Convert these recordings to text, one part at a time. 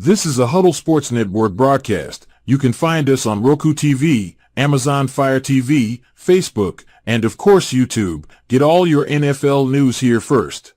This is a Huddle Sports Network broadcast. You can find us on Roku TV, Amazon Fire TV, Facebook, and of course YouTube. Get all your NFL news here first.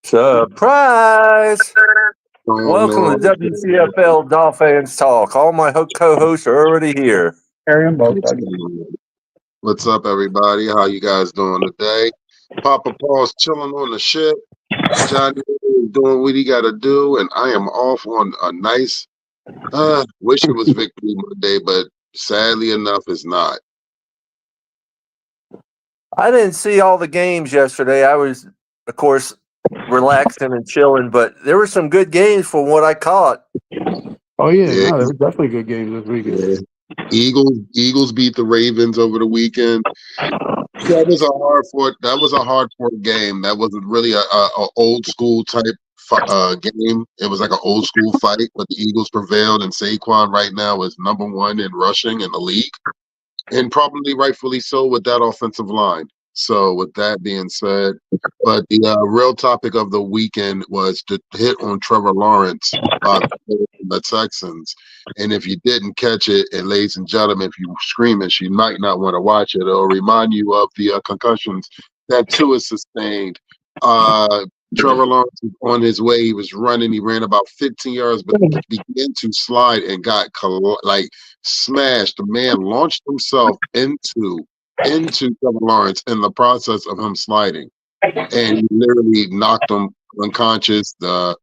Surprise! Welcome to WCFL DolFans Talk. All my co-hosts are already here. What's up, everybody? How you guys doing today? Papa Paul's chilling on the ship. Johnny is doing what he got to do, and I am off on a nice. Wish it was Victory Monday, but sadly enough, it's not. I didn't see all the games yesterday. I was, of course, relaxing and chilling, but there were some good games from what I caught. Oh yeah, no, there were definitely good games this weekend. Eagles beat the Ravens over the weekend. That was a hard fought game. That wasn't really a old school type game. It was like an old school fight, but the Eagles prevailed, and Saquon right now is number one in rushing in the league, and probably rightfully so with that offensive line. So with that being said, but the real topic of the weekend was the hit on Trevor Lawrence by the Texans. And if you didn't catch it, and ladies and gentlemen, if you were screaming, you might not want to watch it. It'll remind you of the concussions that Tua sustained. Trevor Lawrence was on his way. He was running. He ran about 15 yards, but he began to slide and got smashed. The man launched himself into Trevor Lawrence in the process of him sliding, and he literally knocked him unconscious. The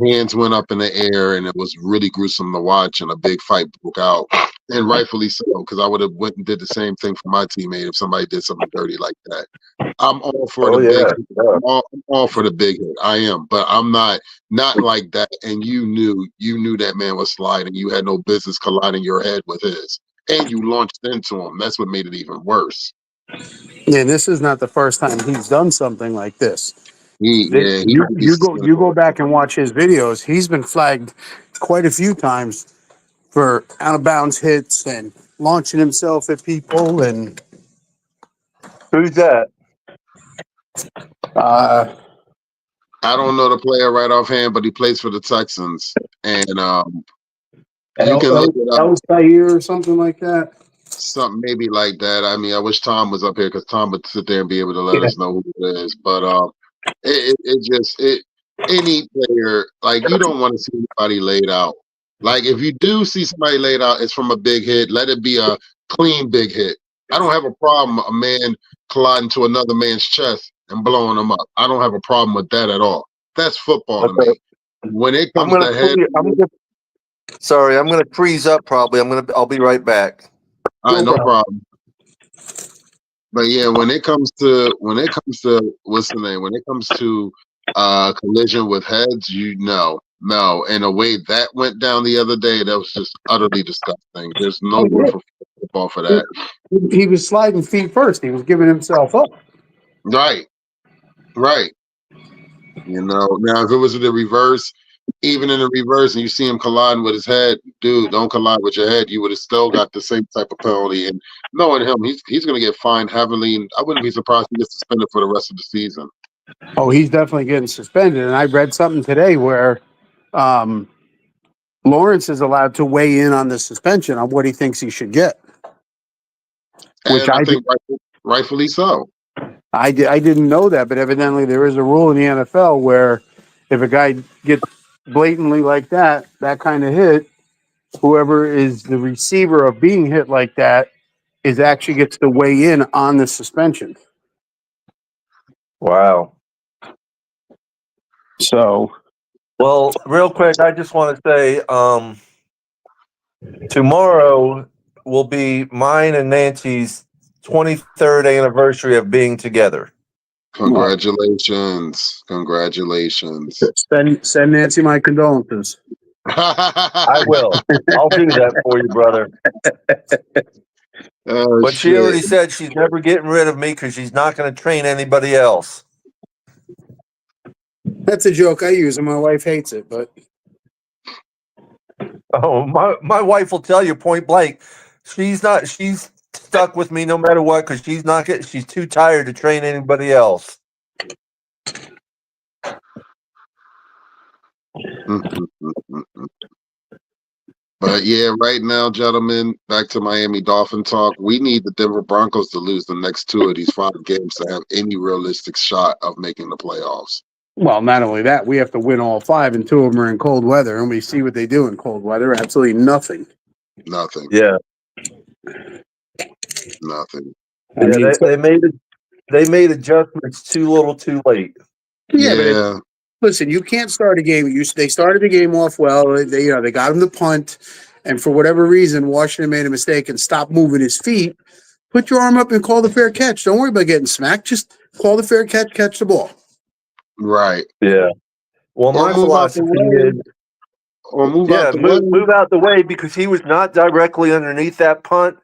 hands went up in the air, and it was really gruesome to watch, and a big fight broke out, and rightfully so, because I would have went and did the same thing for my teammate if somebody did something dirty like that. I'm all for big hit. I'm all for the big hit. I am, but I'm not like that. And you knew that man was sliding. You had no business colliding your head with his. And you launched into him. That's what made it even worse. Yeah, this is not the first time he's done something like this. You go back and watch his videos. He's been flagged quite a few times for out of bounds hits and launching himself at people. And who's that? I don't know the player right offhand, but he plays for the Texans, and you can look it up. Altair or something like that. Something maybe like that. I mean, I wish Tom was up here because Tom would sit there and be able to let us know who it is. But any player, like, you don't want to see anybody laid out. Like, if you do see somebody laid out, it's from a big hit. Let it be a clean big hit. I don't have a problem a man colliding to another man's chest and blowing him up. I don't have a problem with that at all. That's football to me. When it comes to head. Sorry, I'm going to freeze up probably. I'll be right back. All right, no problem. But yeah, when it comes to what's the name? When it comes to collision with heads, no. And the way that went down the other day, that was just utterly disgusting. There's no room for football for that. He was sliding feet first. He was giving himself up. Right. You know, now if it was the reverse, even in the reverse, and you see him colliding with his head, dude, don't collide with your head. You would have still got the same type of penalty. And knowing him, he's going to get fined heavily. And I wouldn't be surprised if he gets suspended for the rest of the season. Oh, he's definitely getting suspended. And I read something today where Lawrence is allowed to weigh in on the suspension on what he thinks he should get. Which I think rightfully so. I didn't know that, but evidently there is a rule in the NFL where if a guy gets blatantly like that kind of hit, whoever is the receiver of being hit like that is actually gets to weigh in on the suspension. Wow. So, well, real quick, I just want to say, tomorrow will be mine and Nancy's 23rd anniversary of being together. Congratulations. Congratulations. Send Nancy my condolences. I will. I'll do that for you, brother. Oh, but she already said she's never getting rid of me because she's not going to train anybody else. That's a joke I use, and my wife hates it. But my wife will tell you point blank, she's stuck with me no matter what because she's too tired to train anybody else. But yeah, right now, gentlemen, back to Miami Dolphin talk. We need the Denver Broncos to lose the next 2 of these 5 games to have any realistic shot of making the playoffs. Well, not only that, we have to win all 5, and 2 of them are in cold weather, and we see what they do in cold weather. Absolutely nothing. Nothing. Yeah. Nothing. Yeah, they made adjustments too little, too late. Yeah. Listen, you can't start a game. They started the game off well. They got him to punt, and for whatever reason, Washington made a mistake and stopped moving his feet. Put your arm up and call the fair catch. Don't worry about getting smacked. Just call the fair catch, catch the ball. Right. Yeah. Well, my philosophy is, move out the way because he was not directly underneath that punt.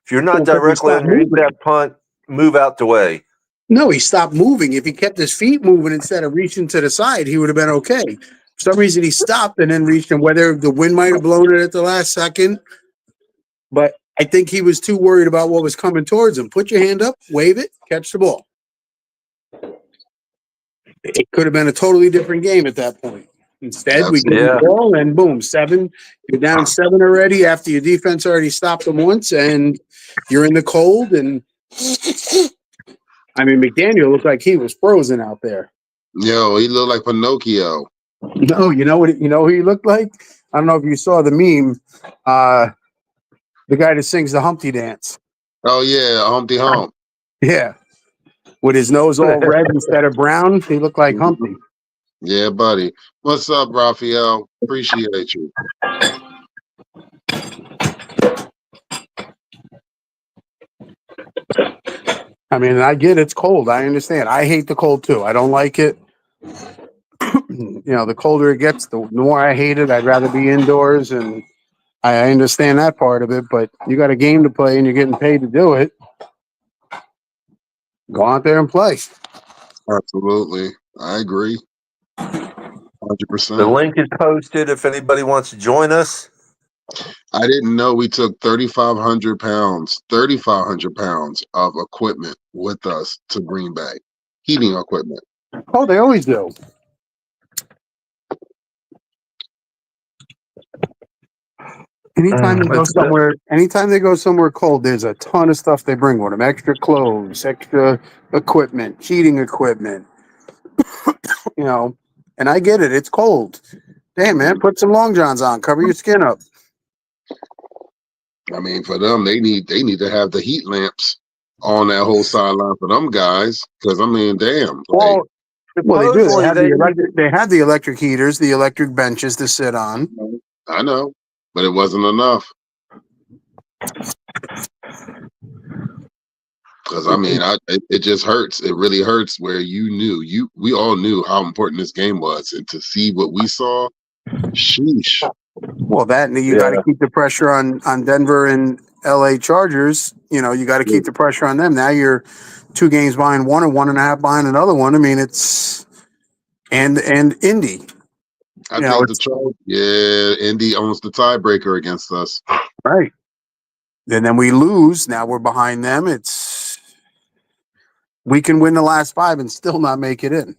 If you're not directly underneath that punt, move out the way. No, he stopped moving. If he kept his feet moving instead of reaching to the side, he would have been okay. For some reason, he stopped and then reached, and whether the wind might have blown it at the last second, but I think he was too worried about what was coming towards him. Put your hand up, wave it, catch the ball. It could have been a totally different game at that point. Instead, we get the ball and boom, 7. You're down 7 already after your defense already stopped them once, and you're in the cold. And I mean, McDaniel looked like he was frozen out there. Yo, he looked like Pinocchio. No, you know who he looked like? I don't know if you saw the meme. The guy that sings the Humpty Dance. Oh yeah, Humpty Hump. Yeah, with his nose all red instead of brown, he looked like Humpty. Yeah, buddy. What's up, Raphael? Appreciate you. I mean, I get it's cold. I understand. I hate the cold too. I don't like it. The colder it gets, the more I hate it. I'd rather be indoors, and I understand that part of it. But you got a game to play, and you're getting paid to do it. Go out there and play. Absolutely, I agree. 100%. The link is posted if anybody wants to join us. I didn't know we took 3,500 pounds of equipment with us to Green Bay. Heating equipment. Oh, they always do. Anytime they go somewhere cold, there's a ton of stuff they bring with them. Extra clothes, extra equipment, heating equipment. And I get it. It's cold. Damn, man, put some long johns on. Cover your skin up. I mean, for them, they need to have the heat lamps on that whole sideline for them guys. Because, I mean, damn. Well, they do. They have the electric heaters, the electric benches to sit on. I know, but it wasn't enough. Because, I mean, it just hurts. It really hurts where we all knew how important this game was. And to see what we saw, sheesh. Well, got to keep the pressure on Denver and LA Chargers. You got to keep the pressure on them. Now you're 2 games behind one and 1.5 behind another one. I mean, it's and Indy. I think the Chargers, Indy owns the tiebreaker against us. Right. And then we lose. Now we're behind them. We can win the last 5 and still not make it in.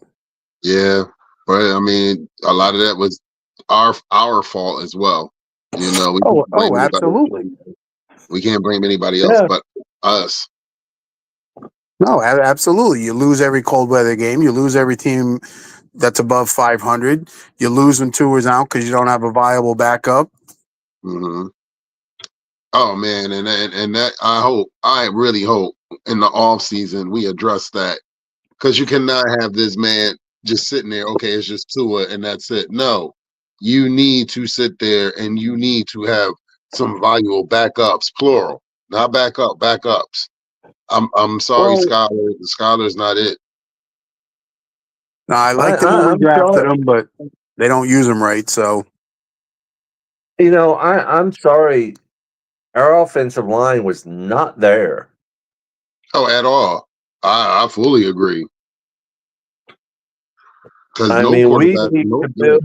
Yeah, but I mean, a lot of that was our fault as well. Absolutely. We can't blame anybody else but us. No, absolutely. You lose every cold weather game. You lose every team that's above 500. You're losing tours out because you don't have a viable backup. Mm-hmm. Oh man, and that I really hope in the off season we address that, because you cannot have this man just sitting there. Okay, it's just Tua and that's it. No, you need to sit there and you need to have some valuable backups, plural, not backups. I'm sorry, Well, Scholar. Scholar's not it. No, I like them when we I'm drafted sorry. them, but they don't use them right. So I'm sorry. Our offensive line was not there. Oh, at all. I fully agree. Because I no mean, quarterback, no.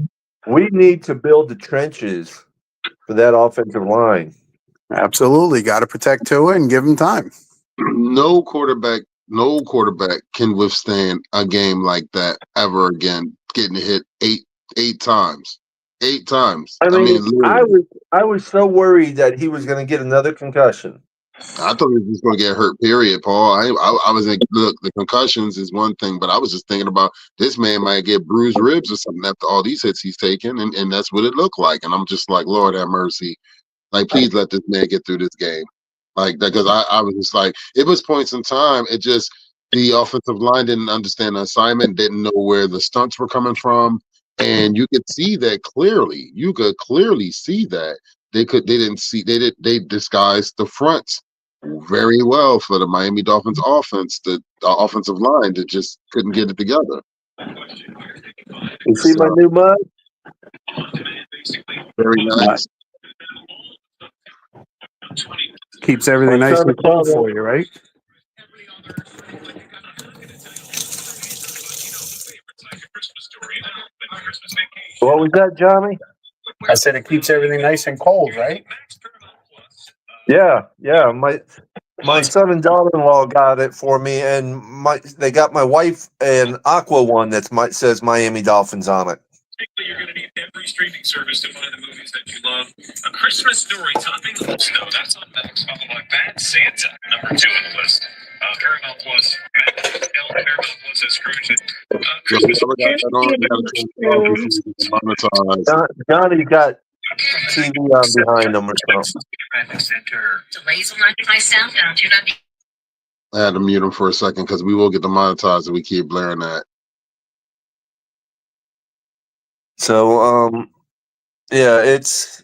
we need to build the trenches for that offensive line. absolutely got to protect Tua and give him time. No quarterback can withstand a game like that ever again. Getting hit eight times. I mean, Literally. I was so worried that he was going to get another concussion. I thought he was just going to get hurt. Period, Paul. I was like, look, the concussions is one thing, but I was just thinking about this man might get bruised ribs or something after all these hits he's taken, and that's what it looked like. And I'm just like, Lord have mercy. Like, please let this man get through this game. Like that, because I was just like, it was points in time. It just, the offensive line didn't understand the assignment, didn't know where the stunts were coming from. And you could see that clearly. You could clearly see that. They disguised the fronts very well for the Miami Dolphins offense. The offensive line that just couldn't get it together. You see my new mug? Very nice. Keeps everything nice and cold for you, right? What was that, Johnny? I said it keeps everything nice and cold, right? Yeah. My son and daughter-in-law got it for me, and they got my wife an Aqua one that says Miami Dolphins on it. You're going to need every streaming service to find the movies that you love. A Christmas Story topping the list. No, that's on Max, followed by Bad Santa, number 2 on the list. Paramount Plus, Paramount Plus has Scrooge. Christmas Johnny got TV on behind them or something. Delays will not get my sound down. Do not be. I had to mute him for a second because we will get demonetized if we keep blaring that. So, yeah, it's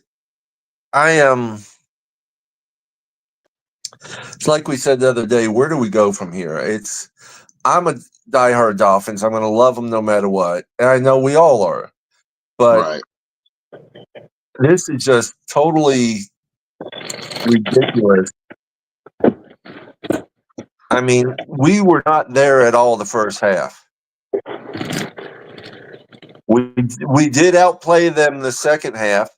like we said the other day, where do we go from here? I'm a diehard Dolphins. I'm going to love them no matter what. And I know we all are. But This is just totally ridiculous. I mean, we were not there at all the first half. We did outplay them the second half,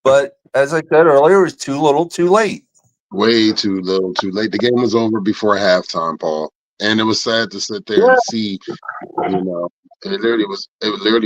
but as I said earlier, it was too little, too late. Way too little, too late. The game was over before halftime, Paul, and it was sad to sit there and see. It literally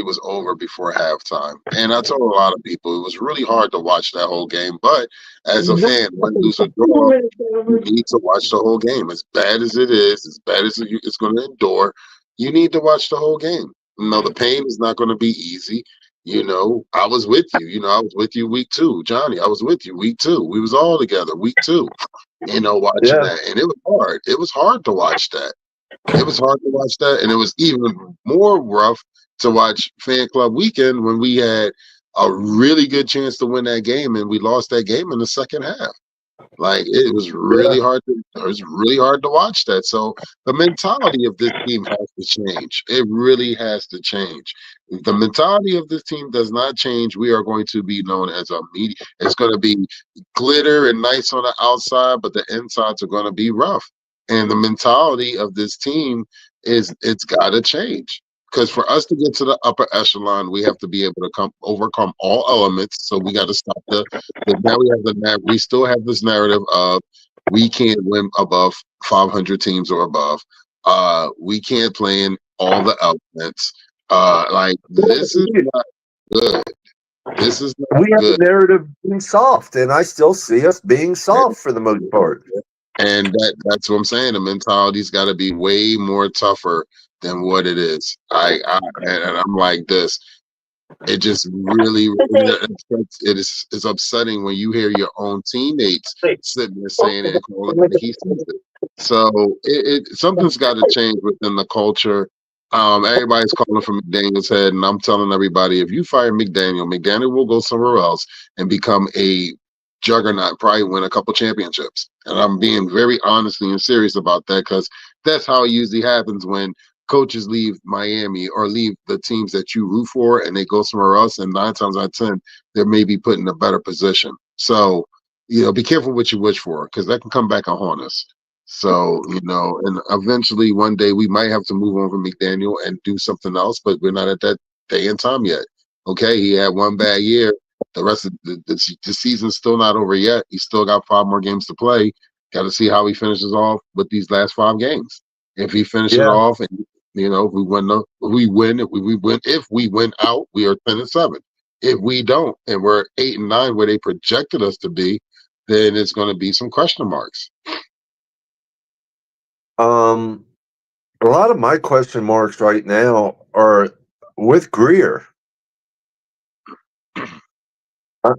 was over before halftime. And I told a lot of people it was really hard to watch that whole game. But as a fan, win, lose, or draw, you need to watch the whole game. As bad as it is, as bad as it's going to endure, you need to watch the whole game. The pain is not going to be easy. I was with you. I was with you week 2. Johnny, I was with you week 2. We was all together week 2, watching that. And it was hard. It was hard to watch that. It was hard to watch that, and it was even more rough to watch Fan Club Weekend when we had a really good chance to win that game, and we lost that game in the second half. Like, it was really hard. It was really hard to watch that. So the mentality of this team has to change. It really has to change. If the mentality of this team does not change, we are going to be known as a media. It's going to be glitter and nice on the outside, but the insides are going to be rough. And the mentality of this team it's got to change. Because for us to get to the upper echelon, we have to be able to overcome all elements. So we got to stop we still have this narrative of we can't win above 500 teams or above. We can't play in all the elements. This is not good. This is not we have good. the narrative being soft, and I still see us being soft for the most part. And that's what I'm saying. The mentality's got to be way more tougher than what it is. And I'm like this. It just really it's upsetting when you hear your own teammates sitting there saying it and calling it. He says it. So something's got to change within the culture. Everybody's calling for McDaniel's head, and I'm telling everybody, if you fire McDaniel will go somewhere else and become a juggernaut, probably win a couple championships. And I'm being very honestly and serious about that, because that's how it usually happens when coaches leave Miami or leave the teams that you root for and they go somewhere else. And 9 times out of 10, they may be put in a better position. So, be careful what you wish for, because that can come back and haunt us. So, and eventually one day we might have to move on from McDaniel and do something else, but we're not at that day and time yet. Okay, he had one bad year. The rest of the season's still not over yet. He's still got 5 more games to play. Got to see how he finishes off with these last 5 games. If he finishes off and if we win. If we win out, we are 10-7. If we don't, and we're 8-9 where they projected us to be, then it's going to be some question marks. A lot of my question marks right now are with Greer.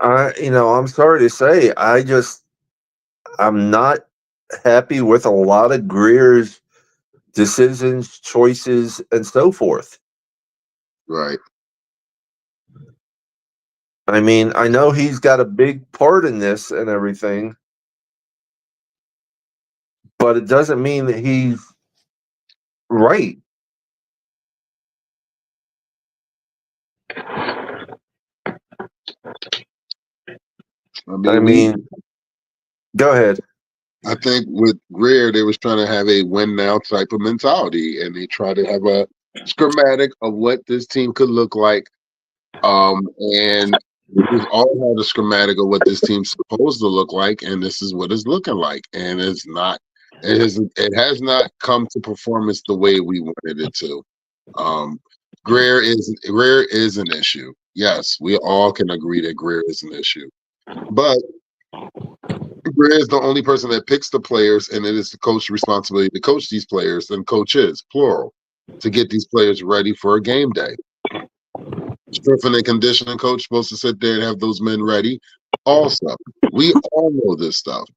I'm sorry to say, I'm not happy with a lot of Greer's decisions, choices, and so forth. Right. I mean, I know he's got a big part in this and everything, but it doesn't mean that he's right. I mean, go ahead. I think with Greer, they was trying to have a win now type of mentality, and they try to have a schematic of what this team could look like. And we've all had a schematic of what this team's supposed to look like, and this is what it's looking like. And it's not. It has not come to performance the way we wanted it to. Greer is an issue. Yes, we all can agree that Greer is an issue, but Greer is the only person that picks the players, and it is the coach's responsibility to coach these players, and coaches, plural, to get these players ready for a game day. Strength and conditioning coach supposed to sit there and have those men ready. Also, we all know this stuff.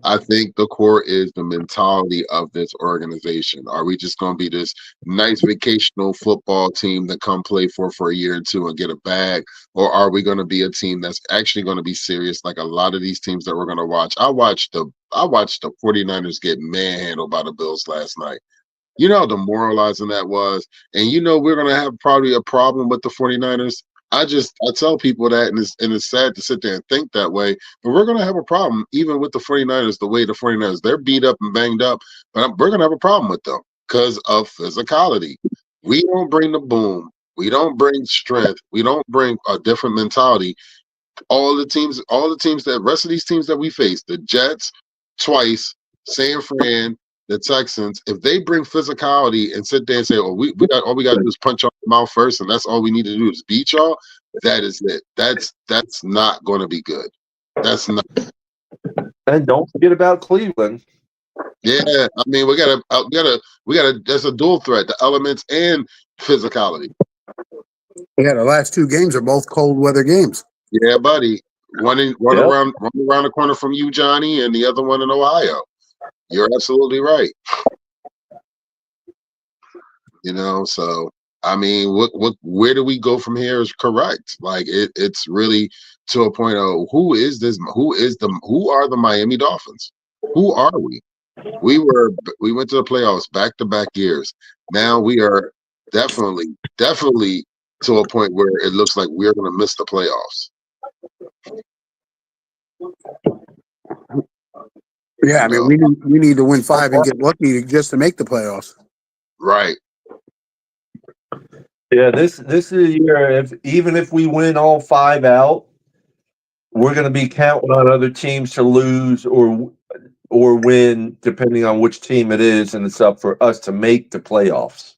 I think the core is the mentality of this organization. Are we just going to be this nice vacational football team that come play for a year or two and get a bag? Or are we going to be a team that's actually going to be serious, like a lot of these teams that we're going to watch? I watched the 49ers get manhandled by the Bills last night. You know how demoralizing that was. And we're going to have probably a problem with the 49ers. I tell people that, and it's sad to sit there and think that way, but we're going to have a problem even with the 49ers, the way the 49ers, they're beat up and banged up, but we're going to have a problem with them because of physicality. We don't bring the boom. We don't bring strength. We don't bring a different mentality. All the teams, that rest of these teams that we face, the Jets twice, San Fran, the Texans, if they bring physicality and sit there and say, "Oh, we got all we got to do is punch y'all in the mouth first, and that's all we need to do is beat y'all," that is it. That's not going to be good. That's not. And don't forget about Cleveland. Yeah, I mean, we gotta. There's a dual threat: the elements and physicality. Yeah, the last 2 games are both cold weather games. Yeah, buddy. One around the corner from you, Johnny, and the other one in Ohio. You're absolutely right. So I mean, where do we go from here is correct. Like it's really to a point of who are the Miami Dolphins? Who are we? We went to the playoffs back-to-back years. Now we are definitely to a point where it looks like we're going to miss the playoffs. Yeah, I mean, we need to win 5 and get lucky just to make the playoffs. Right. Yeah, this is a year. Even if we win all 5 out, we're going to be counting on other teams to lose or win, depending on which team it is, and it's up for us to make the playoffs.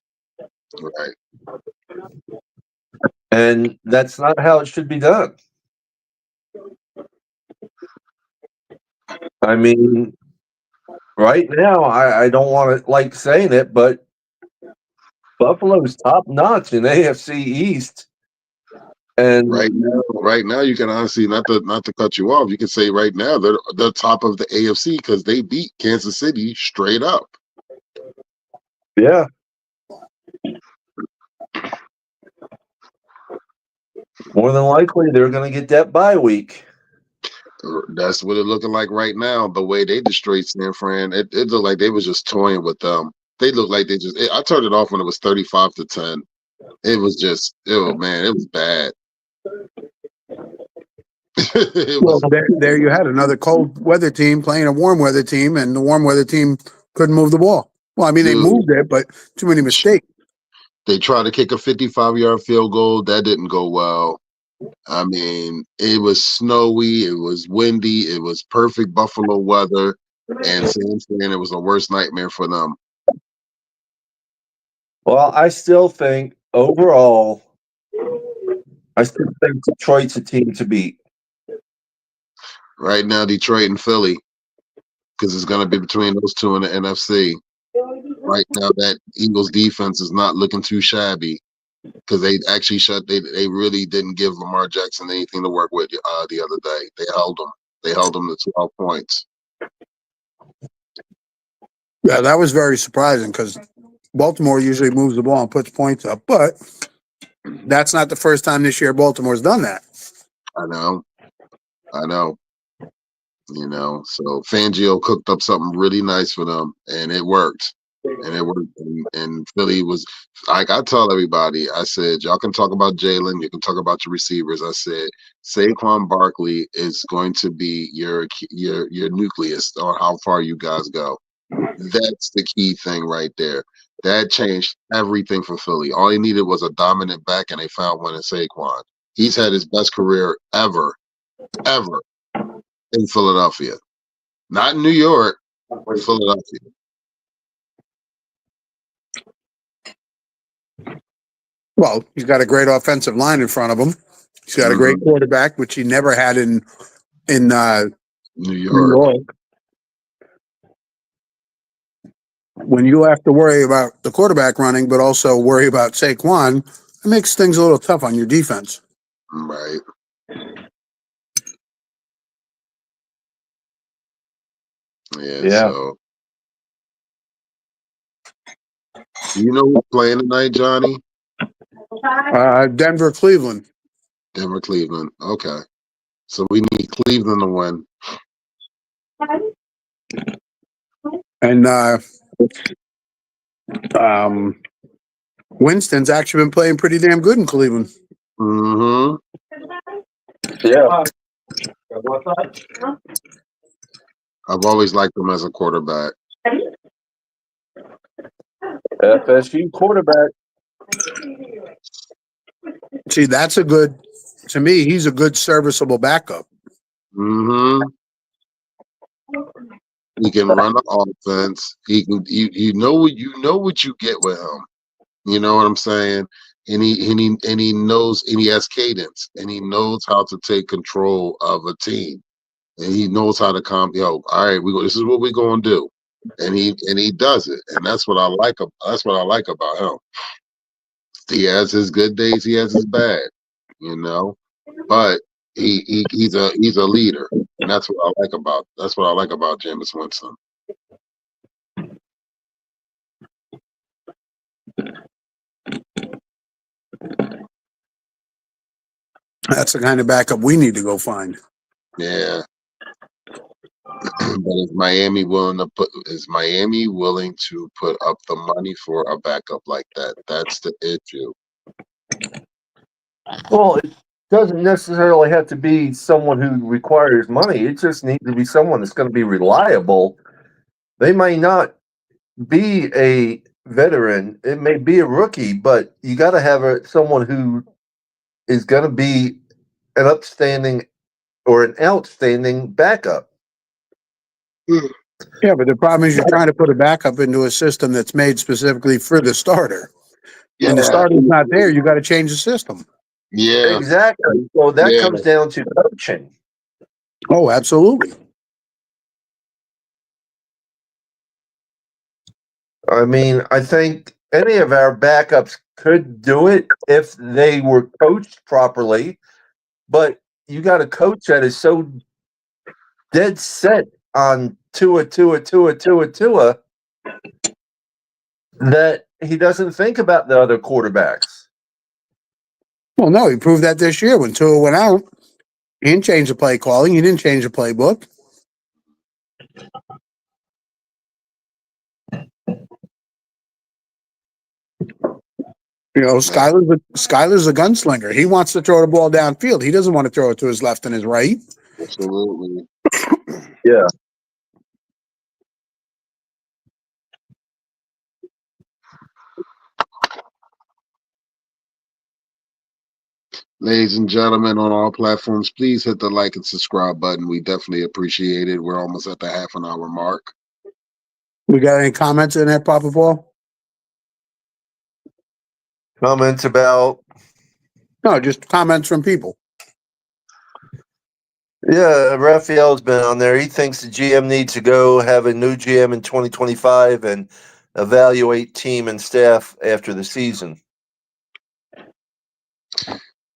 Right. And that's not how it should be done. I mean, right now, I don't want to like saying it, but Buffalo's top notch in AFC East. And right now, you can honestly not to cut you off. You can say right now they're top of the AFC because they beat Kansas City straight up. Yeah. More than likely, they're going to get that bye week. That's what it looking like right now. The way they destroyed San Fran, it looked like they was just toying with them. They looked like they just. I turned it off when it was 35-10. It was just, man, it was bad. There you had another cold weather team playing a warm weather team, and the warm weather team couldn't move the ball. Well, I mean, they moved it, but too many mistakes. They tried to kick a 55-yard field goal. That didn't go well. I mean, it was snowy. It was windy. It was perfect Buffalo weather. And San Fran, it was the worst nightmare for them. Well, I still think overall, Detroit's a team to beat. Right now, Detroit and Philly, because it's going to be between those two in the NFC. Right now, that Eagles defense is not looking too shabby because they actually they really didn't give Lamar Jackson anything to work with the other day. They held him. They held him to 12 points. Yeah, that was very surprising because Baltimore usually moves the ball and puts points up, but that's not the first time this year Baltimore's done that. I know. So Fangio cooked up something really nice for them, and it worked. And Philly was like, I tell everybody, I said, y'all can talk about Jalen, you can talk about your receivers. I said, Saquon Barkley is going to be your nucleus on how far you guys go. That's the key thing right there. That changed everything for Philly. All he needed was a dominant back, and they found one in Saquon. He's had his best career ever in Philadelphia. Not in New York, Philadelphia. Well, he's got a great offensive line in front of him. He's got a great quarterback, which he never had in New York. When you have to worry about the quarterback running, but also worry about Saquon, it makes things a little tough on your defense. Right. Yeah. So, you know who's playing tonight, Johnny? Denver, Cleveland. Denver, Cleveland. Okay. So we need Cleveland to win. And Winston's actually been playing pretty damn good in Cleveland. Mm-hmm. Yeah. I've always liked him as a quarterback. FSU quarterback. See, to me, he's a good serviceable backup. Mm-hmm. He can run the offense. He can you know what you get with him. You know what I'm saying? And he knows, and he has cadence, and he knows how to take control of a team. And he knows how to all right, this is what we're gonna do. And he does it. And that's what I like about him. He has his good days, he has his bad, But he's a leader. And that's what I like about Jameis Winston. That's the kind of backup we need to go find. Yeah. But is Miami willing to put up the money for a backup like that? That's the issue. Well, it doesn't necessarily have to be someone who requires money. It just needs to be someone that's going to be reliable. They may not be a veteran. It may be a rookie, but you got to have someone who is going to be an outstanding backup. Yeah, but the problem is you're trying to put a backup into a system that's made specifically for the starter. Yeah. When the starter's not there, you got to change the system. Yeah, exactly. So that comes down to coaching. Oh, absolutely. I mean, I think any of our backups could do it if they were coached properly, but you got a coach that is so dead set on Tua that he doesn't think about the other quarterbacks. Well, no, he proved that this year when Tua went out. He didn't change the play calling. He didn't change the playbook. You know, Skyler's a gunslinger. He wants to throw the ball downfield. He doesn't want to throw it to his left and his right. Absolutely. Yeah. Ladies and gentlemen, on all platforms, please hit the like and subscribe button. We definitely appreciate it. We're almost at the half an hour mark. We got any comments in there, Papa Paul? Comments about? No, just comments from people. Yeah, Raphael's been on there. He thinks the GM needs to go have a new GM in 2025 and evaluate team and staff after the season.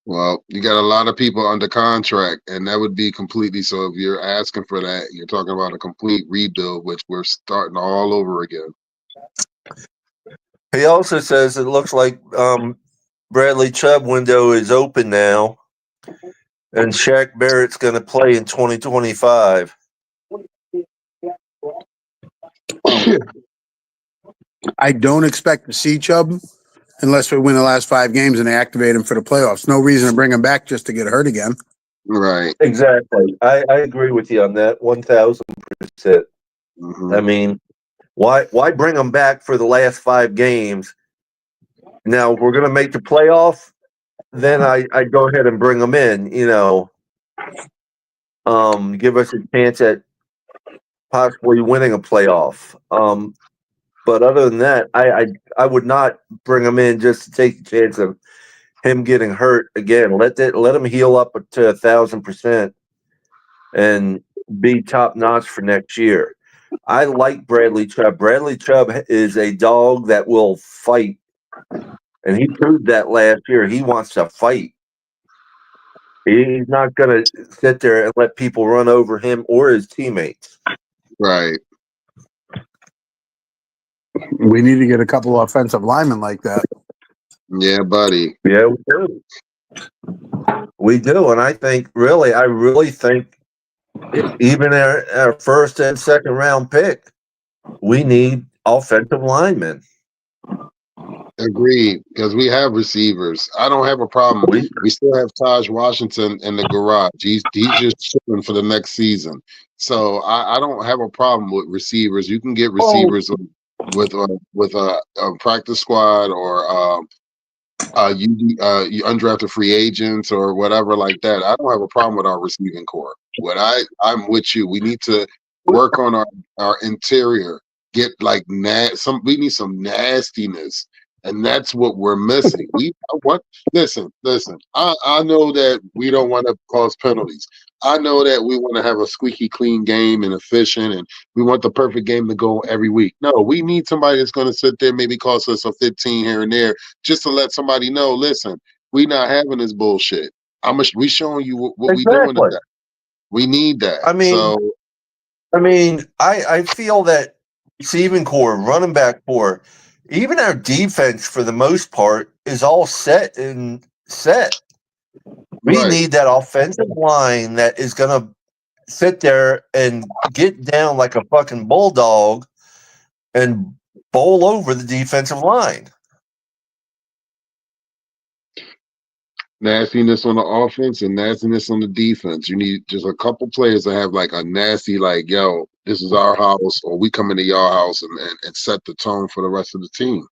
Well, you got a lot of people under contract, and that would be completely so. If you're asking for that, you're talking about a complete rebuild, which we're starting all over again. He also says it looks like Bradley Chubb window is open now, and Shaq Barrett's going to play in 2025. I don't expect to see Chubb unless we win the last 5 games and they activate him for the playoffs. No reason to bring him back just to get hurt again. Right. Exactly. I agree with you on that 1,000%. Mm-hmm. I mean, why bring him back for the last 5 games? Now, if we're going to make the playoff, then I go ahead and bring him in, you know, give us a chance at possibly winning a playoff. But other than that, I would not bring him in just to take the chance of him getting hurt again. Let him heal up to 1,000% and be top notch for next year. I like Bradley Chubb. Bradley Chubb is a dog that will fight, and he proved that last year. He wants to fight. He's not going to sit there and let people run over him or his teammates. Right. We need to get a couple of offensive linemen like that. Yeah, buddy. Yeah, we do. We do, and I really think even our first and second round pick, we need offensive linemen. Agreed, because we have receivers. I don't have a problem. We still have Taj Washington in the garage. He's just chilling for the next season. So I don't have a problem with receivers. You can get receivers with a practice squad or you undrafted free agents or whatever like that. I don't have a problem with our receiving core. I'm with you. We need to work on our interior. Get like we need some nastiness. And that's what we're missing. Listen. I know that we don't want to cause penalties. I know that we want to have a squeaky clean game and efficient, and we want the perfect game to go every week. No, we need somebody that's going to sit there, maybe cost us a 15 here and there, just to let somebody know, listen, we not having this bullshit. We showing you what we doing today. We need that. I mean, I feel that receiving core, running back core, even our defense, for the most part, is all set. We need that offensive line that is going to sit there and get down like a fucking bulldog and bowl over the defensive line. Nastiness on the offense and nastiness on the defense. You need just a couple players that have like a nasty, like, yo, this is our house, or we come into your house and set the tone for the rest of the team.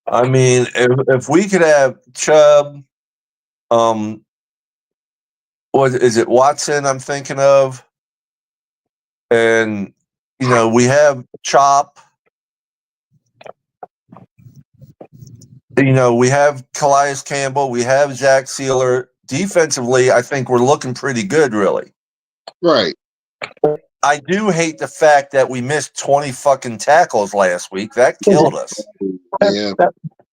I mean, if we could have Chubb, what is it, Watson I'm thinking of? And, you know, we have Chop. You know, we have Calais Campbell. We have Zach Sealer. Defensively, I think we're looking pretty good, really. Right. I do hate the fact that we missed 20 fucking tackles last week. That killed us. Yeah.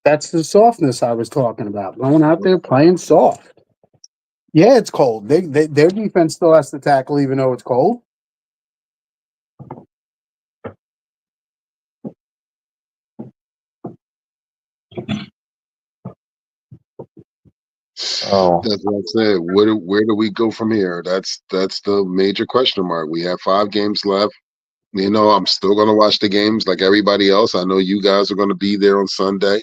That's the softness I was talking about. Going out there playing soft. Yeah, it's cold. Their defense still has to tackle even though it's cold. Oh, That's what I said. Where do we go from here? That's the major question mark. We have 5 games left. You know, I'm still gonna watch the games like everybody else. I know you guys are gonna be there on Sunday.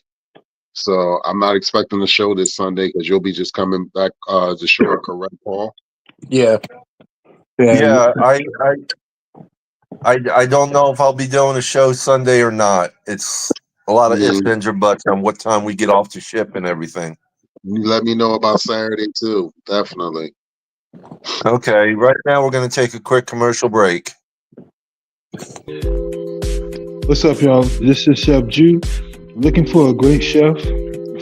So I'm not expecting the show this Sunday because you'll be just coming back to show, correct, Paul? Yeah. yeah. I don't know if I'll be doing a show Sunday or not. It's a lot of ifs, ands, or buts on what time we get off the ship and everything. You let me know about Saturday too. Definitely. Okay, right now we're going to take a quick commercial break. What's up, y'all? This is Chef Jew. Looking for a great chef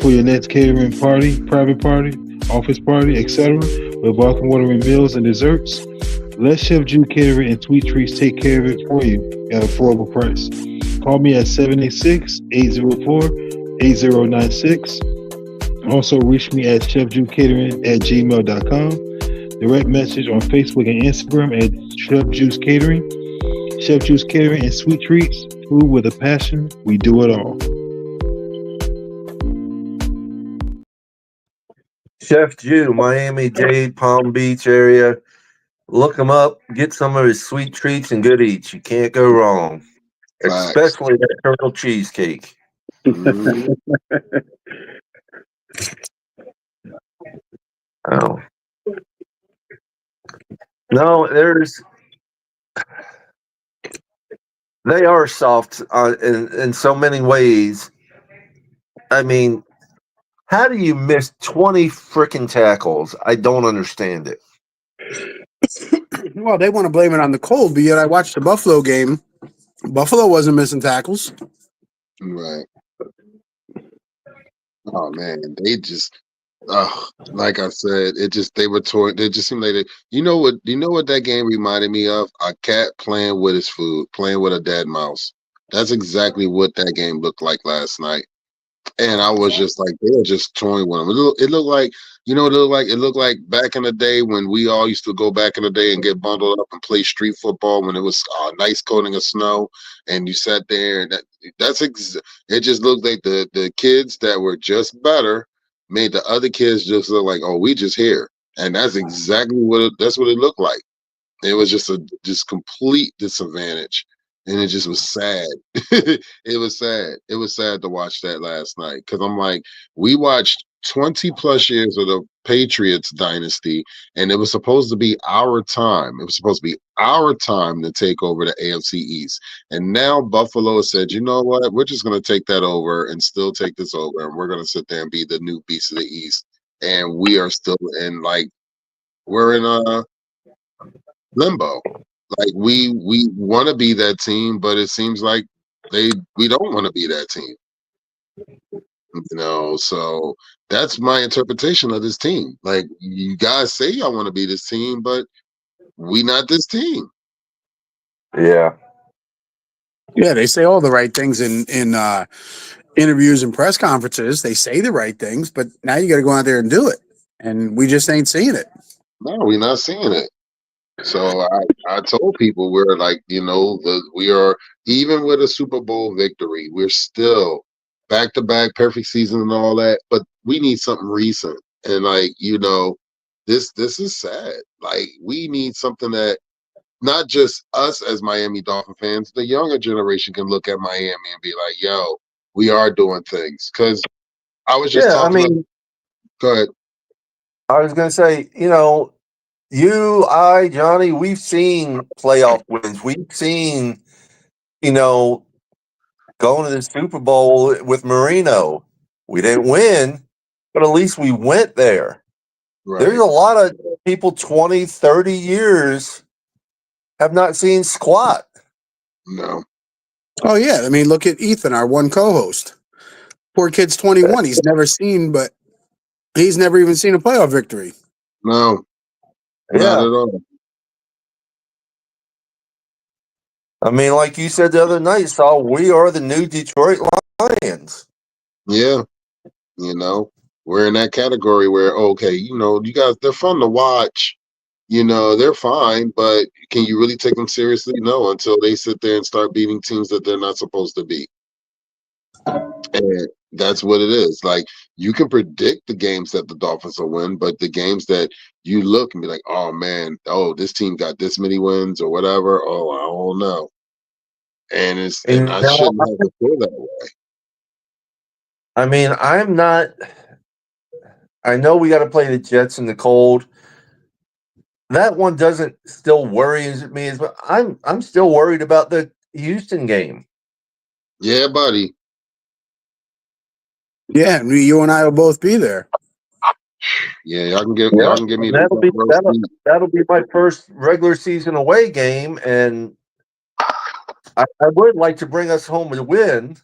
for your next catering party, private party, office party, etc. with welcome watering meals and desserts? Let Chef Jew Catering and Sweet Treats take care of it for you at an affordable price. Call me at 786-804-8096. Also reach me at chefjewcatering@gmail.com. Direct message on Facebook and Instagram at Chef Juice Catering. Chef Juice Catering and Sweet Treats. Food with a passion. We do it all. Chef Jew, Miami-Dade, Palm Beach area. Look him up. Get some of his sweet treats and good eats. You can't go wrong. Facts. Especially that turtle cheesecake. Mhm. Oh. No, they are soft in so many ways. I mean, how do you miss 20 freaking tackles? I don't understand it. Well, they want to blame it on the cold, but yet I watched the Buffalo game. Buffalo wasn't missing tackles. Right. Oh man, they just like I said, it just they were toying. They just seemed like you know what that game reminded me of? A cat playing with his food, playing with a dead mouse. That's exactly what that game looked like last night. And I was just like, they were just toying with them. It looked like, you know, it looked like back in the day when we all used to go back in the day and get bundled up and play street football when it was a nice coating of snow, and you sat there and it just looked like the kids that were just better made the other kids just look like, oh, we just here, and that's exactly that's what it looked like. It was just a complete disadvantage, and it just was sad. It was sad. It was sad to watch that last night because I'm like, we watched 20 plus years of the Patriots dynasty, and it was supposed to be our time. It was supposed to be our time to take over the AFC East, and now Buffalo said, you know what? We're just going to take that over and still take this over, and we're going to sit there and be the new beast of the East, and we are still in we're in limbo. Like we want to be that team, but it seems like we don't want to be that team. You know, so that's my interpretation of this team. Like, you guys say y'all want to be this team, but we not this team. Yeah. Yeah, they say all the right things in interviews and press conferences. They say the right things, but now you got to go out there and do it, and we just ain't seeing it. No, we're not seeing it. So I told people we're like, you know, we are, even with a Super Bowl victory, we're still back-to-back perfect season and all that, but we need something recent. And like, you know, this is sad. Like, we need something that not just us as Miami Dolphin fans, the younger generation can look at Miami and be like, yo, we are doing things. Because I was just talking go ahead. I was going to say, you know, you, I, Johnny, we've seen playoff wins. We've seen, you know, going to the Super Bowl with Marino. We didn't win, but at least we went there. Right. There's a lot of people 20, 30 years have not seen squat. No. Oh, yeah. I mean, look at Ethan, our one co-host. Poor kid's 21. He's never even seen a playoff victory. No. Not at all. I mean, like you said the other night, Saul, we are the new Detroit Lions. Yeah. You know, we're in that category where, okay, you guys, they're fun to watch. They're fine, but can you really take them seriously? No, until they sit there and start beating teams that they're not supposed to beat. And that's what it is. Like, you can predict the games that the Dolphins will win, but the games that you look and be like, oh man, this team got this many wins or whatever. Oh, I don't know. And I shouldn't have to feel that way. I mean, I'm not. I know we got to play the Jets in the cold. That one doesn't still worry me as well. I'm still worried about the Houston game. Yeah, buddy. Yeah, you and I will both be there. Yeah, y'all can give me that'll be my first regular season away game, and I would like to bring us home with a win.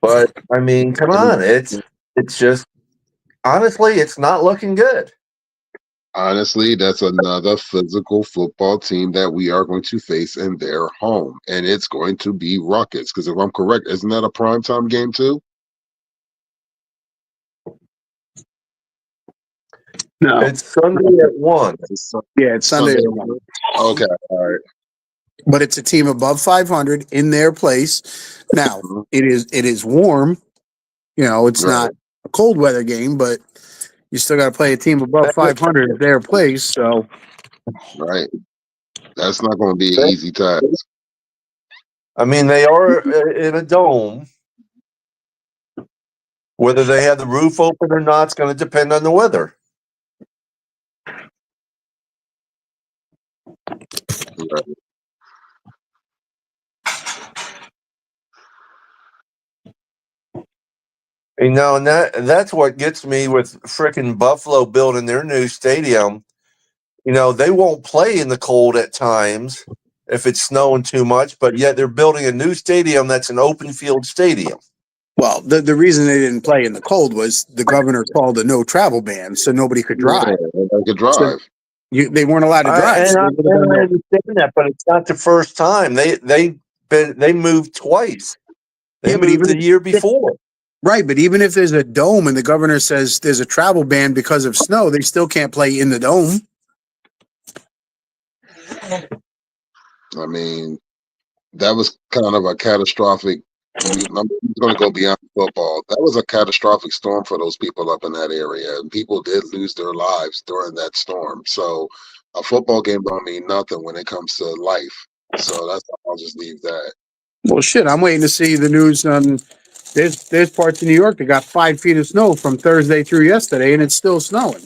But I mean, come on, it's just honestly, it's not looking good. Honestly, that's another physical football team that we are going to face in their home, and it's going to be ruckus. Because if I'm correct, isn't that a primetime game too? No, it's Sunday at 1. Yeah, it's Sunday at 1. Okay, all right. But it's a team above 500 in their place. Now, it is warm. It's not a cold weather game, but you still got to play a team above 500 at their place. So, right, that's not going to be an easy task. I mean, they are in a dome. Whether they have the roof open or not is going to depend on the weather. Right. And that's what gets me with frickin' Buffalo building their new stadium. They won't play in the cold at times if it's snowing too much, but yet they're building a new stadium that's an open field stadium. Well, the reason they didn't play in the cold was the governor called a no travel ban, so nobody could drive. Yeah, they could drive. So they weren't allowed to drive. I understand that, but it's not the first time. They moved twice. They moved the year before. Right, but even if there's a dome and the governor says there's a travel ban because of snow, they still can't play in the dome. I mean, that was kind of a catastrophic. I'm going to go beyond football. That was a catastrophic storm for those people up in that area, and people did lose their lives during that storm. So, a football game don't mean nothing when it comes to life. So I'll just leave that. Well, shit, I'm waiting to see the news on. There's parts of New York that got 5 feet of snow from Thursday through yesterday, and it's still snowing.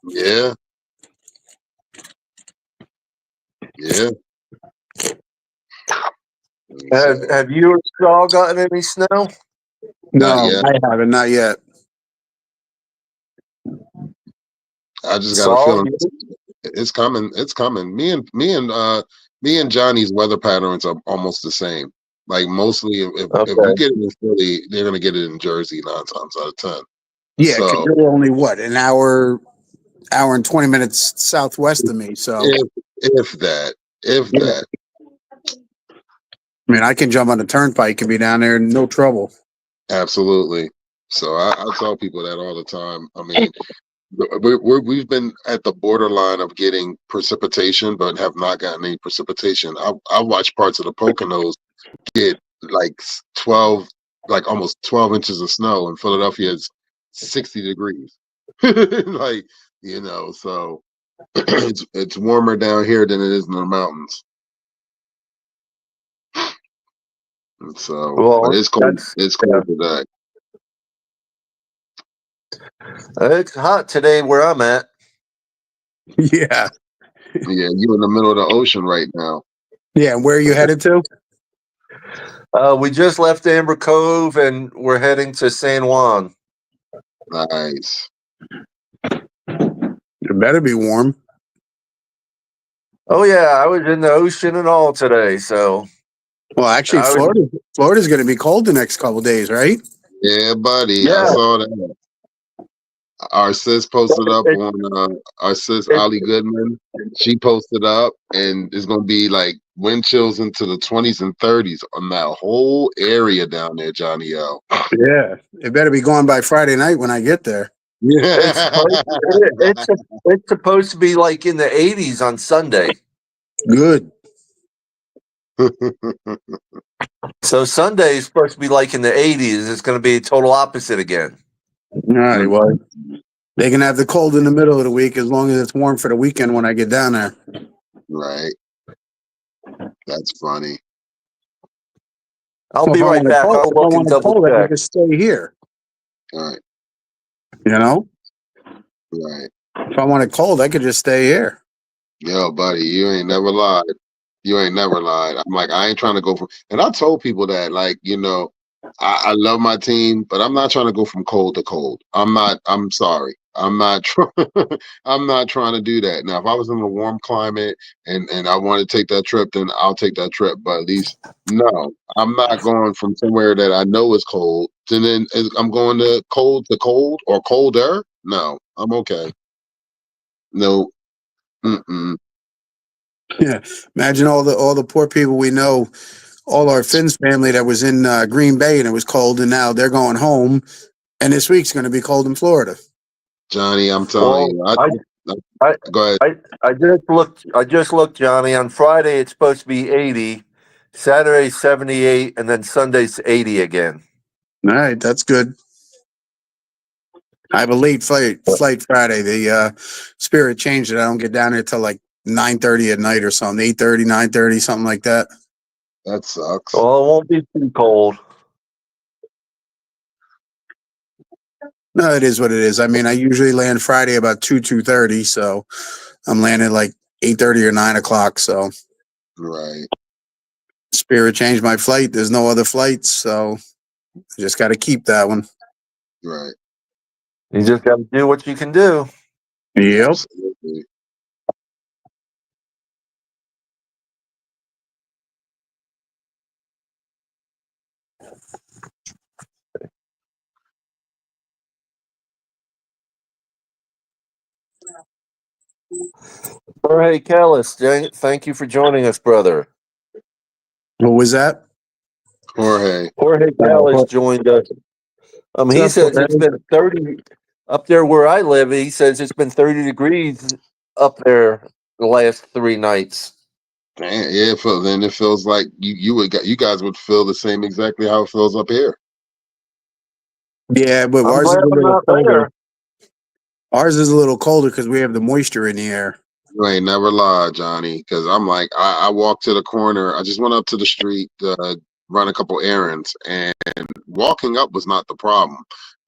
Yeah. Yeah. Have you all gotten any snow? No, I haven't. Not yet. I just got a feeling it's coming. It's coming. Me and Johnny's weather patterns are almost the same. Like, mostly, if we get it in Philly, they're going to get it in Jersey 9 times out of 10. Yeah, because you're only an hour and 20 minutes southwest of me. So if that. I mean, I can jump on the turnpike and be down there, no trouble. Absolutely. So I tell people that all the time. I mean, we've been at the borderline of getting precipitation, but have not gotten any precipitation. I watched parts of the Poconos get like almost 12 inches of snow, and Philadelphia is 60 degrees. Like, so it's warmer down here than it is in the mountains. And so, but it's cold. It's cold today. It's hot today where I'm at. Yeah. Yeah, you're in the middle of the ocean right now. Yeah, and where are you headed to? We just left Amber Cove and we're heading to San Juan. Nice. It better be warm. Oh yeah, I was in the ocean and all today. So, well, actually, Florida's going to be cold the next couple of days, right? Yeah, buddy. Yeah. I saw that. our sis posted up on our sis Ali Goodman. She posted up, and it's gonna be like wind chills into the 20s and 30s on that whole area down there, Johnny L. Yeah, it better be gone by Friday night when I get there. It's supposed to be like in the 80s on Sunday. Good. So Sunday is supposed to be like in the 80s. It's going to be total opposite again. All right, well, they can have the cold in the middle of the week as long as it's warm for the weekend when I get down there. Right. That's funny. I'll be right back. I'll look and double check. I can stay here. All right. You know? Right. If I want it cold, I could just stay here. Yo, buddy, you ain't never lied. You ain't never lied. I'm like, I ain't trying to go from, and I told people that, like, you know, I love my team, but I'm not trying to go from cold to cold. I'm sorry. I'm not trying to do that. Now, if I was in a warm climate and I want to take that trip, then I'll take that trip. But at least, no, I'm not going from somewhere that I know is cold to then I'm going to cold or colder. No, I'm okay. No. Mm-mm. Yeah. Imagine all the poor people we know, all our Finn's family that was in Green Bay and it was cold, and now they're going home, and this week's going to be cold in Florida. Johnny, I'm telling you. Go ahead. I just looked, Johnny. On Friday, it's supposed to be 80. Saturday, 78. And then Sunday's 80 again. All right. That's good. I have a late flight Friday. The Spirit changed it. I don't get down there till like 9:30 at night or something. 8:30, 9:30, something like that. That sucks. Well, it won't be too cold. No, it is what it is. I mean, I usually land Friday about 2:30, so I'm landing like 8:30 or 9 o'clock. So, right. Spirit changed my flight. There's no other flights, so I just got to keep that one. Right. You just got to do what you can do. Yep. Absolutely. Jorge Callis, thank you for joining us, brother. What was that? Jorge Callis joined us. He says it's been 30 up there where I live. He says it's been 30 degrees up there the last 3 nights. Damn, yeah. Then it feels like you guys would feel the same exactly how it feels up here. Yeah, but ours is a little colder. Ours is a little colder because we have the moisture in the air. You ain't never lied, Johnny. Because I'm like, I walked to the corner. I just went up to the street, run a couple errands, and walking up was not the problem.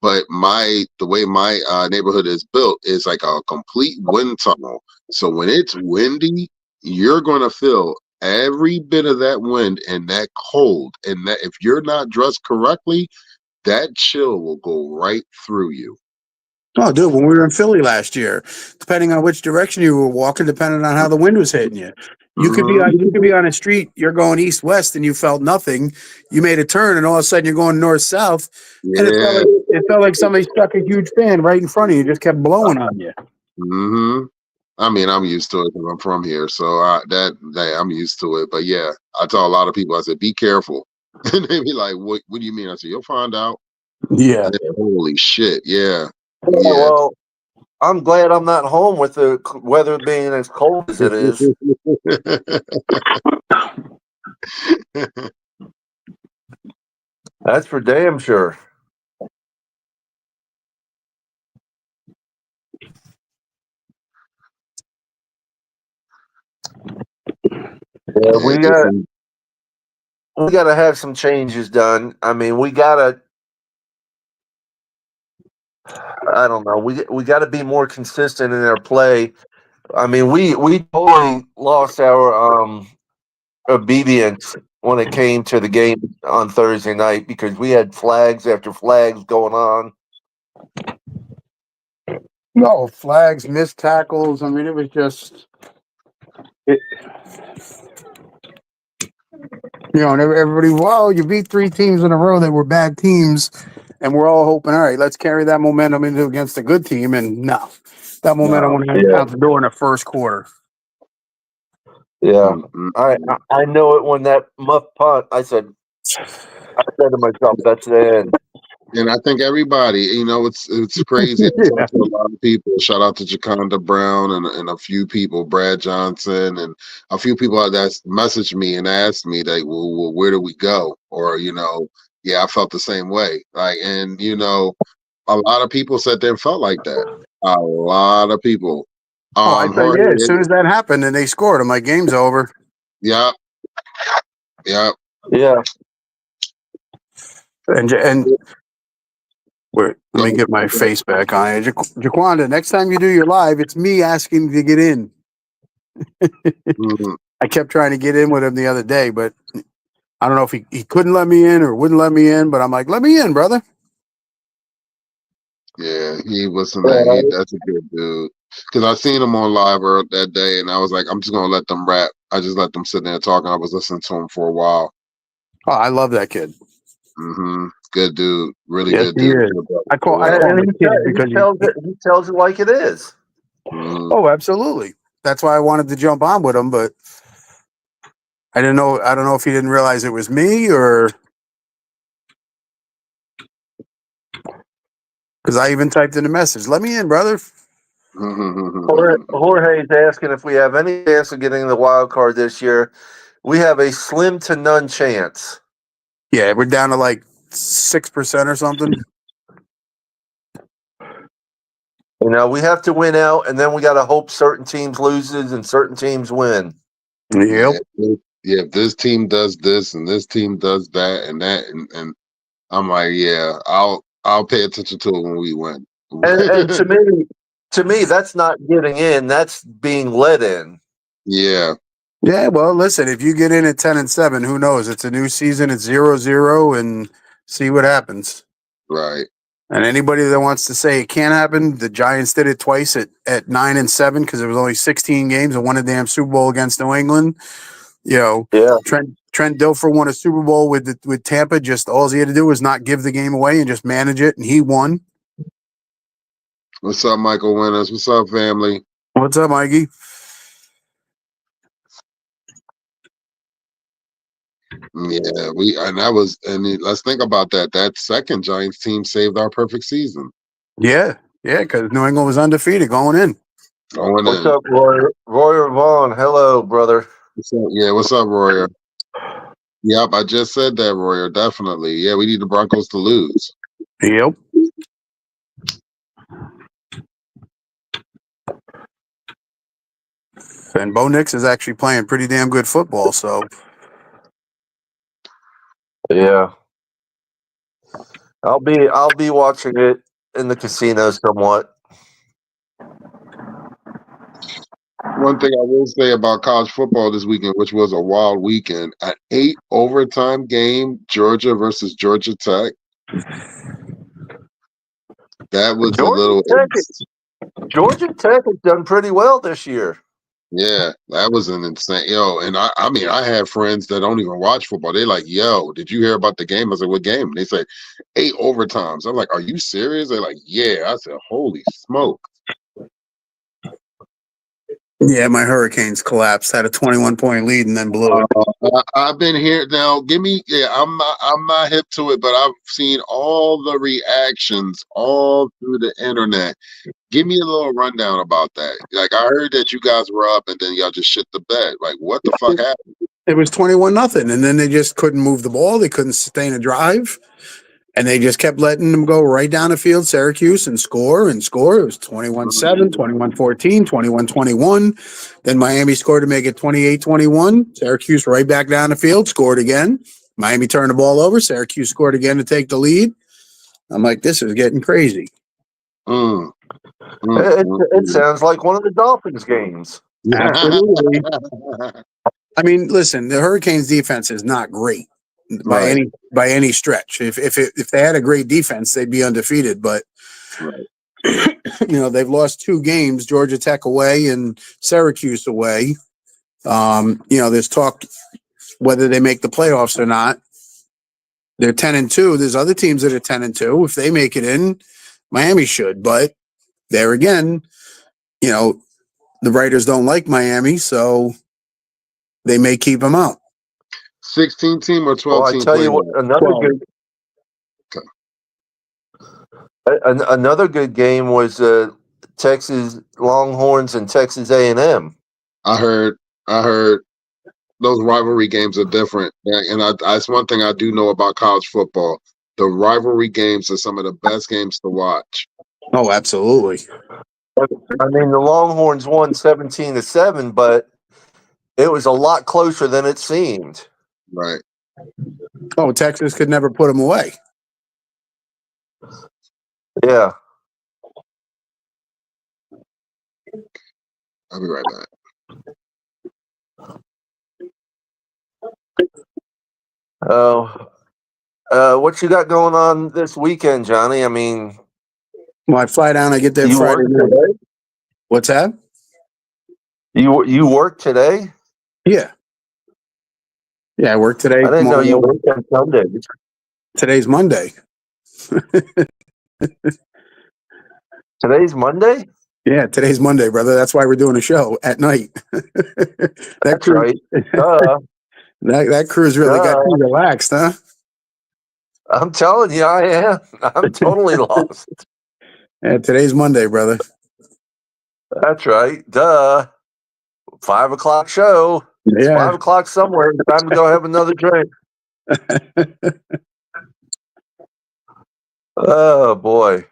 But the way my neighborhood is built is like a complete wind tunnel. So when it's windy, you're gonna feel every bit of that wind and that cold. And that if you're not dressed correctly, that chill will go right through you. Oh, dude, when we were in Philly last year, depending on which direction you were walking, depending on how the wind was hitting you, you could be on a street, you're going east-west, and you felt nothing. You made a turn, and all of a sudden you're going north-south, and it felt like somebody stuck a huge fan right in front of you, just kept blowing on you. Mm-hmm. I mean, I'm used to it because I'm from here, so I'm used to it. But yeah, I tell a lot of people, I said, be careful. And they be like, what do you mean? I said, you'll find out. Yeah. Holy shit, yeah. Yeah, well, I'm glad I'm not home with the weather being as cold as it is. That's for damn sure. Yeah, we got to have some changes done. I mean, we got to. I don't know. We got to be more consistent in our play. I mean, we totally lost our obedience when it came to the game on Thursday night because we had flags after flags going on. No, flags, missed tackles. I mean, it was just, and everybody, wow, you beat 3 teams in a row that were bad teams. and we're all hoping, all right, let's carry that momentum into against a good team. And no, that momentum went out the door in the first quarter. Yeah, I know it when that muff punt. I said to myself, that's the end. And I think everybody, it's crazy. I talked to a lot of people. Shout out to Jaconda Brown and a few people, Brad Johnson, and a few people that messaged me and asked me, like, well, where do we go? Or, yeah, I felt the same way. Like, and, a lot of people said they felt like that. A lot of people. I said, as soon as that happened and they scored, I'm like, game's over. Yeah. Yeah. And wait, let me get my face back on it. Jaquanda, next time you do your live, it's me asking to get in. I kept trying to get in with him the other day, but I don't know if he couldn't let me in or wouldn't let me in, but I'm like, let me in, brother. Yeah, he wasn't that. That's a good dude. Because I seen him on live that day, and I was like, I'm just gonna let them rap. I just let them sit there talking. I was listening to him for a while. Oh, I love that kid. Good dude. Really yes, good dude. I call him a kid because he tells it like it is. Oh, absolutely. That's why I wanted to jump on with him, but I didn't know. I don't know if he didn't realize it was me or because I even typed in a message. Let me in, brother. Jorge's asking if we have any chance of getting the wild card this year. We have a slim to none chance. Yeah, we're down to like 6% or something. We have to win out, and then we got to hope certain teams loses and certain teams win. Yep. Yeah, if this team does this and this team does that and that, and I'm like, yeah, I'll pay attention to it when we win. And to me, that's not getting in. That's being let in. Yeah. Yeah, well, listen, if you get in at 10-7, who knows? It's a new season. It's 0-0, and see what happens. Right. And anybody that wants to say it can't happen, the Giants did it twice at 9-7 because there was only 16 games and won a damn Super Bowl against New England. Trent Dilfer won a Super Bowl with Tampa. Just all he had to do was not give the game away and just manage it, and he won. What's up, Michael Winters? What's up, family? What's up, Mikey? Yeah, let's think about that. That second Giants team saved our perfect season. Yeah, because New England was undefeated going in. What's up, Royer Vaughn? Hello, brother. What's up, Royer? Yep, I just said that, Royer. Definitely. Yeah, we need the Broncos to lose. Yep. And Bo Nix is actually playing pretty damn good football, so. Yeah. I'll be watching it in the casino somewhat. One thing I will say about college football this weekend, which was a wild weekend, an 8 overtime game, Georgia versus Georgia Tech. That was Georgia Tech has done pretty well this year. Yeah, that was an insane. And I mean, I have friends that don't even watch football. They're like, yo, did you hear about the game? I said, what game? They say 8 overtimes. I'm like, are you serious? They're like, yeah. I said, holy smoke. Yeah, my Hurricanes collapsed, had a 21-point lead, and then blew it. I've been here now. I'm not hip to it, but I've seen all the reactions all through the internet. Give me a little rundown about that. Like, I heard that you guys were up, and then y'all just shit the bed. Like, what the fuck happened? It was 21-0, and then they just couldn't move the ball. They couldn't sustain a drive. And they just kept letting them go right down the field, Syracuse, and score and score. It was 21-7, 21-14, 21-21. Then Miami scored to make it 28-21. Syracuse right back down the field, scored again. Miami turned the ball over. Syracuse scored again to take the lead. I'm like, this is getting crazy. It sounds like one of the Dolphins games. Absolutely. I mean, listen, the Hurricanes defense is not great. By any stretch. If they had a great defense, they'd be undefeated. But they've lost 2 games: Georgia Tech away and Syracuse away. There's talk whether they make the playoffs or not. They're 10-2. There's other teams that are 10-2. If they make it in, Miami should. But there again, the writers don't like Miami, so they may keep them out. 16 team or 12 team? I tell you what, another good game was Texas Longhorns and Texas A&M. I heard those rivalry games are different, and that's one thing I do know about college football. The rivalry games are some of the best games to watch. Oh, absolutely. I mean, the Longhorns won 17-7, but it was a lot closer than it seemed. Right. Oh, Texas could never put them away. Yeah. I'll be right back. What you got going on this weekend, Johnny? I mean, well, I fly down. I get there Friday night. What's that? You work today? Yeah. Yeah, I work today. I didn't know you worked on Sunday. Today's Monday. Today's Monday? Yeah, today's Monday, brother. That's why we're doing a show at night. That's right. That crew's really got you relaxed, huh? I'm telling you, I am. I'm totally lost. Yeah, today's Monday, brother. That's right. Duh. 5 o'clock show. It's 5 o'clock somewhere. It's time to go have another drink. Oh, boy.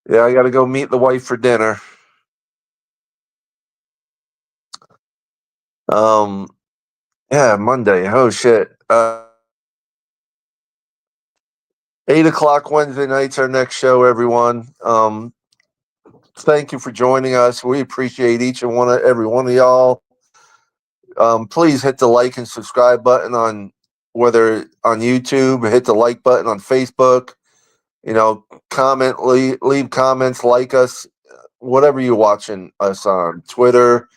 Yeah, I got to go meet the wife for dinner. Yeah, Monday. Oh, shit. 8 o'clock Wednesday night's our next show, everyone. Thank you for joining us. We appreciate each and every one of y'all. Please hit the like and subscribe button on whether on YouTube, hit the like button on Facebook. Comment, leave comments, like us, whatever you're watching us on Twitter,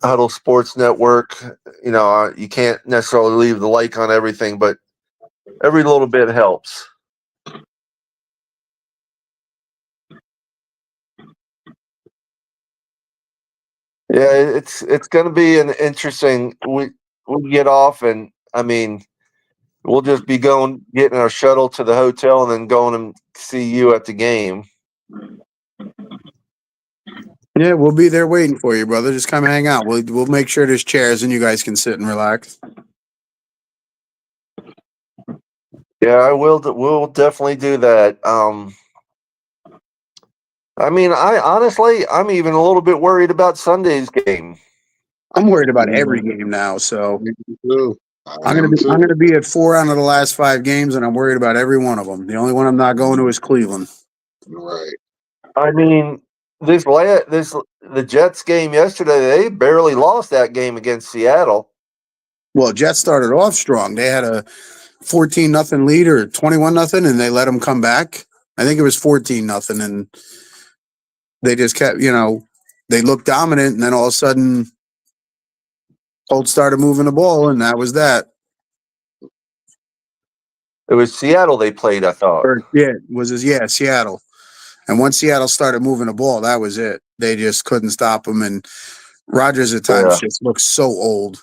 Huddle Sports Network. You can't necessarily leave the like on everything, but every little bit helps. Yeah, it's going to be an interesting. We get off, and I mean, we'll just be getting our shuttle to the hotel, and then going and see you at the game. Yeah, we'll be there waiting for you, brother. Just come hang out. We'll make sure there's chairs and you guys can sit and relax. Yeah, I will. We'll definitely do that. I mean, I'm even a little bit worried about Sunday's game. I'm worried about every game now, so I'm gonna be at 4 out of the last 5 games, and I'm worried about every one of them. The only one I'm not going to is Cleveland. Right. I mean, the Jets game yesterday, they barely lost that game against Seattle. Well, Jets started off strong. They had a 14-0 lead or 21-0, and they let them come back. I think it was 14-0, and they just kept, they looked dominant, and then all of a sudden, Colts started moving the ball, and that was that. It was Seattle they played, I thought. Seattle. And once Seattle started moving the ball, that was it. They just couldn't stop them, and Rodgers at times just looks so old.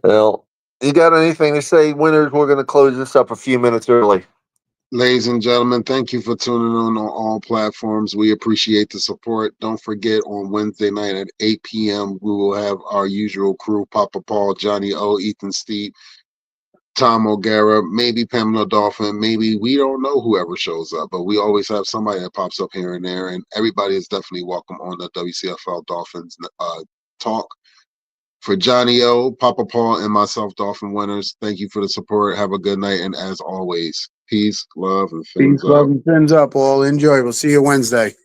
Well, you got anything to say, winners? We're going to close this up a few minutes early. Ladies and gentlemen, thank you for tuning in on all platforms. We appreciate the support. Don't forget, on Wednesday night at 8 p.m., we will have our usual crew: Papa Paul, Johnny O, Ethan Steve, Tom O'Gara, maybe Pamela Dolphin, maybe we don't know whoever shows up, but we always have somebody that pops up here and there, and everybody is definitely welcome on the WCFL Dolphins talk. For Johnny O, Papa Paul, and myself, Dolphin Winners, thank you for the support. Have a good night, and as always, peace, love, and fins up. Peace, love, and fins up. All enjoy. We'll see you Wednesday.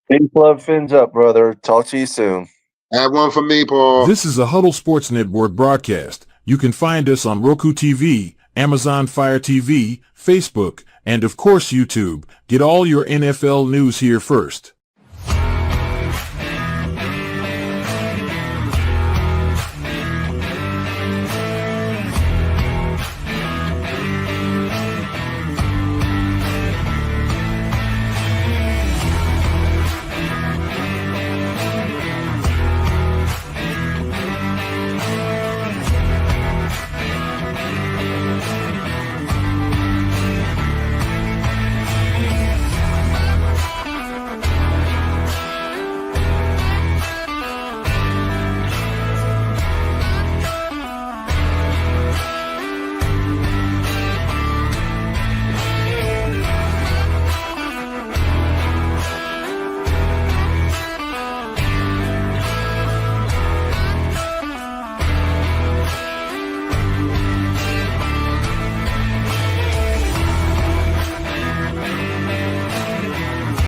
Peace, love, fins up, brother. Talk to you soon. Have one for me, Paul. This is a Huddle Sports Network broadcast. You can find us on Roku TV, Amazon Fire TV, Facebook, and of course YouTube. Get all your NFL news here first.